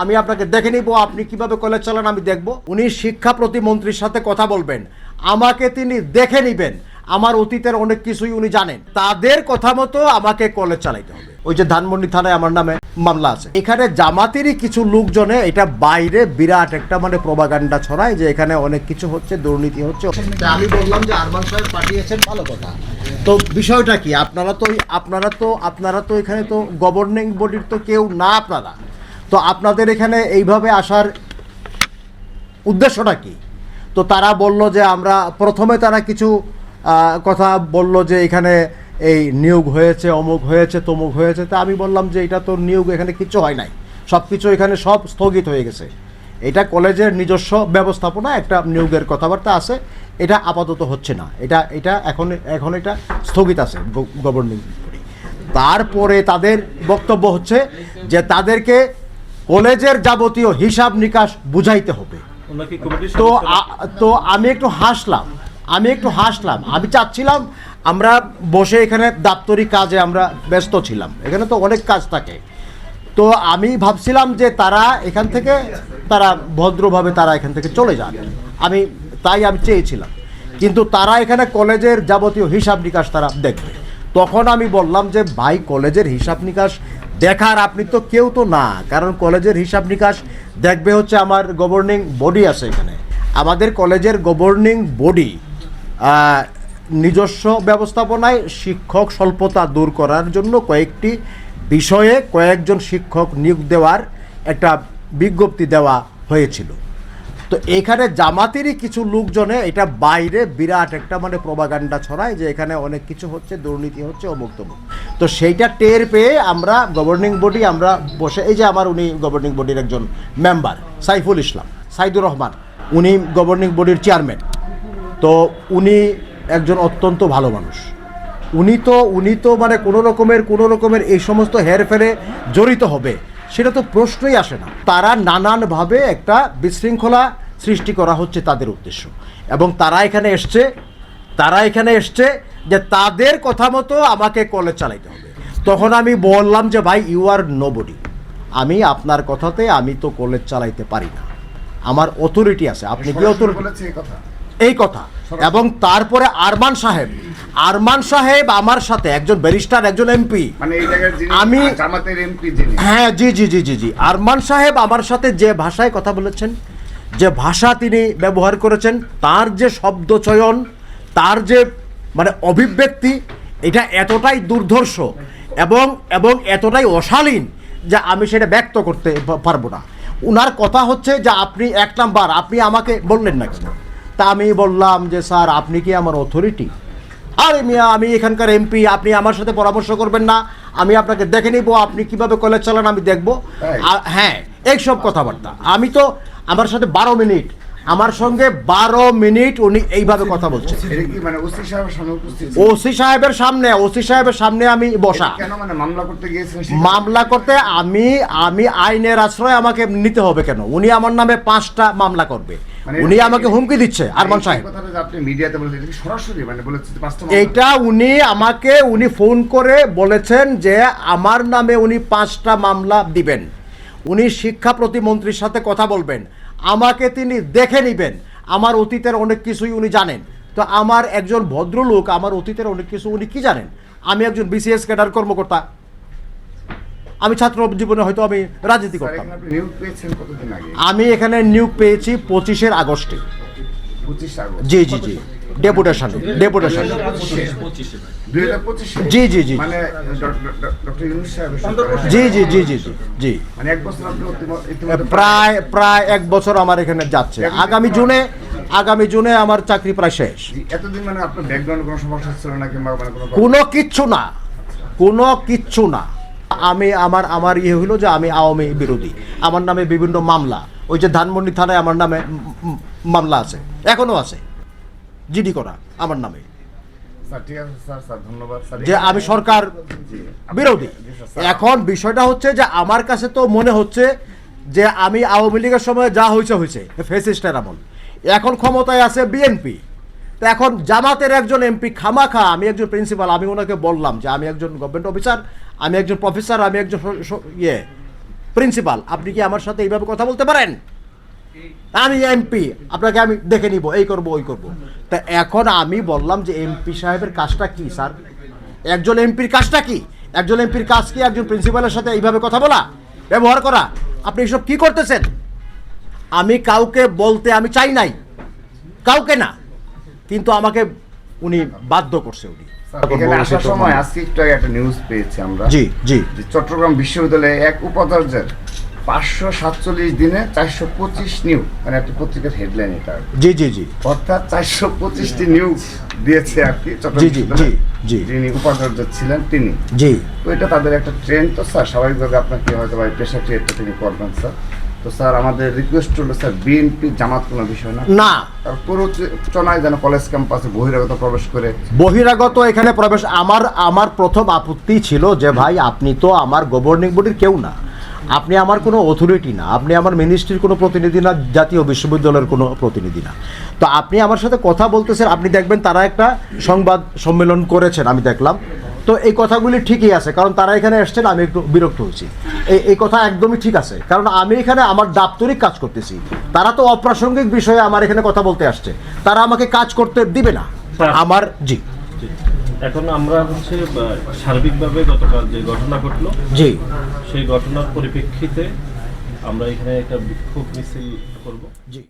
আমি আপনাকে দেখে নিব, আপনি কিভাবে কলেজ চালান আমি দেখব। উনি শিক্ষা প্রতিমন্ত্রীর সাথে কথা বলবেন, আমাকে তিনি দেখে নিবেন, আমার অতীতের অনেক কিছুই উনি জানেন, তাদের কথা মতো আমাকে কলেজ চালাইতে হবে। ওই যে ধানমন্ডি থানায় আমার নামে মামলা আছে, এখানে জামাতেরই কিছু লোকজনে এটা বাইরে বিরাট একটা মানে প্রোপাগান্ডা ছড়ায় যে এখানে অনেক কিছু হচ্ছে, দুর্নীতি হচ্ছে। আমি বললাম যে আরমান সাহেব পাঠিয়েছেন, ভালো কথা। তো বিষয়টা কি, আপনারা তো এখানে তো গভর্নিং বডির তো কেউ না, আপনারা তো আপনাদের এখানে এইভাবে আসার উদ্দেশ্যটা কি? তো তারা বলল যে আমরা প্রথমে তারা কিছু কথা বলল যে এখানে এই নিয়োগ হয়েছে, অমুক হয়েছে, তমুক হয়েছে। তা আমি বললাম যে এটা তো নিয়োগ, এখানে কিছু হয় নাই, সব কিছু এখানে সব স্থগিত হয়ে গেছে। এটা কলেজের নিজস্ব ব্যবস্থাপনা, একটা নিয়োগের কথাবার্তা আছে, এটা আপাতত হচ্ছে না, এটা এখন এটা স্থগিত আছে গভর্নিং বডি। তারপরে তাদের বক্তব্য হচ্ছে যে তাদেরকে কলেজের যাবতীয় হিসাব নিকাশ বুঝাইতে হবে। তো আমি একটু হাসলাম, আমি চাচ্ছিলাম আমরা বসে এখানে দাপ্তরিক কাজে আমরা ব্যস্ত ছিলাম, এখানে তো অনেক কাজ থাকে। তো আমি ভাবছিলাম যে তারা এখান থেকে ভদ্রভাবে তারা এখান থেকে চলে যান, আমি চেয়েছিলাম। কিন্তু তারা এখানে কলেজের যাবতীয় হিসাব নিকাশ তারা দেখবে। তখন আমি বললাম যে ভাই, কলেজের হিসাব নিকাশ দেখার আপনি তো কেউ তো না, কারণ কলেজের হিসাব নিকাশ দেখবে হচ্ছে আমার গভর্নিং বডি আছে এখানে। আমাদের কলেজের গভর্নিং বডি নিজস্ব ব্যবস্থাপনায় শিক্ষক স্বল্পতা দূর করার জন্য কয়েকটি বিষয়ে কয়েকজন শিক্ষক নিয়োগ দেওয়ার একটা বিজ্ঞপ্তি দেওয়া হয়েছিল। তো এখানে জামাতেরই কিছু লোকজনে এটা বাইরে বিরাট একটা মানে প্রোপাগান্ডা ছড়ায় যে এখানে অনেক কিছু হচ্ছে, দুর্নীতি হচ্ছে, অমুক তমুক। তো সেইটা টের পেয়ে আমরা গভর্নিং বডি আমরা বসে, এই যে আমার উনি গভর্নিং বডির একজন মেম্বার সাইদুর রহমান, উনি গভর্নিং বডির চেয়ারম্যান। তো উনি একজন অত্যন্ত ভালো মানুষ। উনি তো মানে কোনো রকমের এই সমস্ত হেরফেরে জড়িত হবে সেটা তো প্রশ্নই আসে না। তারা নানানভাবে একটা বিশৃঙ্খলা সৃষ্টি করা হচ্ছে তাদের উদ্দেশ্য, এবং তারা এখানে এসছে যে তাদের কথা মতো আমাকে কলেজ চালাইতে হবে। তখন আমি বললাম যে ভাই, ইউ আর নোবডি, আমি আপনার কথাতে আমি তো কলেজ চালাইতে পারি না, আমার অথরিটি আছে। আপনি কি অথরিটি? এই কথা। এবং তারপরে আরমান সাহেব আমার সাথে, একজন ব্যারিস্টার, একজন এমপি, আমি হ্যাঁ জি, আরমান সাহেব আমার সাথে যে ভাষায় কথা বলেছেন, যে ভাষা তিনি ব্যবহার করেছেন, তার যে শব্দ চয়ন, তার যে মানে অভিব্যক্তি, এটা এতটাই দুর্ধর্ষ এবং এতটাই অশালীন যে আমি সেটা ব্যক্ত করতে পারবো না। উনার কথা হচ্ছে যে আপনি এক নাম্বার, আপনি আমাকে বললেন না কেন? তা আমি বললাম যে স্যার, আপনি কি আমার অথরিটি? আরে মিয়া, আমি এখানকার এমপি, আপনি আমার সাথে পরামর্শ করবেন না? আমি আপনাকে দেখে নিব, আপনি কিভাবে কলেজ চালান আমি দেখব। হ্যাঁ, এইসব কথাবার্তা। আমি তো আমার সাথে 12 মিনিট, আমার সঙ্গে 12 মিনিট উনি এইভাবে কথা বলছেন। ওসি সাহেবের সামনে আমি বসা। মামলা করতে আমি আইনের আশ্রয় আমাকে নিতে হবে কেন? উনি আমার নামে 5টা মামলা করবে, উনি আমাকে হুমকি দিচ্ছে। আরমান সাহেব এটা উনি ফোন করে বলেছেন যে আমার নামে উনি 5টা মামলা দিবেন। উনি শিক্ষা প্রতিমন্ত্রীর সাথে কথা বলবেন, আমাকে তিনি দেখে নিবেন, আমার অতীতের অনেক কিছুই উনি জানেন। তো আমার একজন ভদ্রলোক, আমার অতীতের অনেক কিছু উনি কি জানেন? আমি একজন বিসিএস ক্যাডার কর্মকর্তা, আমি ছাত্র জীবনে হয়তো আমি রাজনীতি করতাম। আমি এখানে নিয়োগ পেয়েছি 25 আগস্টে। জি ডেপুটেশন জি প্রায় 1 বছর আমার এখানে যাচ্ছে। আগামী জুনে আমার চাকরি প্রায় শেষ। এতদিন মানে আপনার ব্যাকগ্রাউন্ড কোনো সমস্যা ছিল না, কিংবা কোনো কিচ্ছু না। আমি আমার হলো যে আমি আওয়ামী বিরোধী, আমার নামে বিভিন্ন মামলা, ওই যে ধানমন্ডি থানায় আমার নামে মামলা আছে, এখনো আছে, জিডি করা আমার নামে, যে আমি সরকার বিরোধী। এখন বিষয়টা হচ্ছে যে আমার কাছে তো মনে হচ্ছে যে আমি আওয়ামী লীগের সময় যা হয়েছে ফ্যাসিস্টের আমল, এখন ক্ষমতায় আছে বিএনপি। তো এখন জামাতের একজন এমপি খামাখা, আমি একজন প্রিন্সিপাল, আমি ওনাকে বললাম যে আমি একজন গভর্নমেন্ট অফিসার, আমি একজন প্রফেসর, আমি একজন প্রিন্সিপাল, আপনি কি আমার সাথে এইভাবে কথা বলতে পারেন? আমি এমপি, আপনাকে আমি দেখে নিব, এই করব ওই করব। তা এখন আমি বললাম যে এমপি সাহেবের কাজটা কি স্যার? একজন এমপির কাজটা কি? একজন এমপির কাজ কি একজন প্রিন্সিপালের সাথে এইভাবে কথা বলা, ব্যবহার করা? আপনি এসব কি করতেছেন? আমি কাউকে বলতে আমি চাই নাই, কাউকে না, কিন্তু আমাকে উনি বাধ্য করছে। উনি এখানে আসার সময় আজকে একটু আগে একটা নিউজ পেয়েছি আমরা, জি জি যে চট্টগ্রাম বিশ্ববিদ্যালয়ে এক উপাচার্যের 547 দিনে 425 নিয়োগ, মানে একটা পত্রিকার হেডলাইন এটা, জি জি জি অর্থাৎ 425টি নিয়োগ দিয়েছে আর কি চট্টগ্রাম জি জি বিশ্ববিদ্যালয়ে জি যিনি উপাচার্য ছিলেন তিনি। জি। তো এটা তাদের একটা ট্রেন্ড, তো স্যার স্বাভাবিকভাবে আপনাকে হয়তো বা পেশা ক্রিয়েটটা তিনি করবেন স্যার। তো স্যার আমাদের রিকোয়েস্ট হলো স্যার, বিএনপি জামাত কোনো বিষয় না, না, আর প্ররোচনায় যেন কলেজ ক্যাম্পাসে বহিরাগত প্রবেশ করে। বহিরাগত এখানে প্রবেশ, আমার প্রথম আপত্তি ছিল যে ভাই আপনি তো আমার গভর্নিং বডির কেউ না, আপনি আমার কোনো অথরিটি না, আপনি আমার মিনিস্ট্রির কোনো প্রতিনিধি না, জাতীয় বিশ্ববিদ্যালয়ের কোনো প্রতিনিধি না। তো আপনি আমার সাথে কথা বলতেছেন, আপনি দেখবেন তারা একটা সংবাদ সম্মেলন করেছেন, আমি দেখলাম। তো এই কথাগুলি ঠিকই আছে, কারণ তারা এখানে এসছেন, আমি একটু বিরক্ত হয়েছি। এই কথা একদমই ঠিক আছে, কারণ আমি এখানে আমার দাপ্তরিক কাজ করতেছি, তারা তো অপ্রাসঙ্গিক বিষয়ে আমার এখানে কথা বলতে আসছে, তারা আমাকে কাজ করতে দিবে না আমার। জি, এখন আমরা হচ্ছে সার্বিকভাবে গতকাল যে ঘটনা ঘটলো, জি, সেই ঘটনার পরিপ্রেক্ষিতে আমরা এখানে একটা বিক্ষোভ মিছিল করব। জি।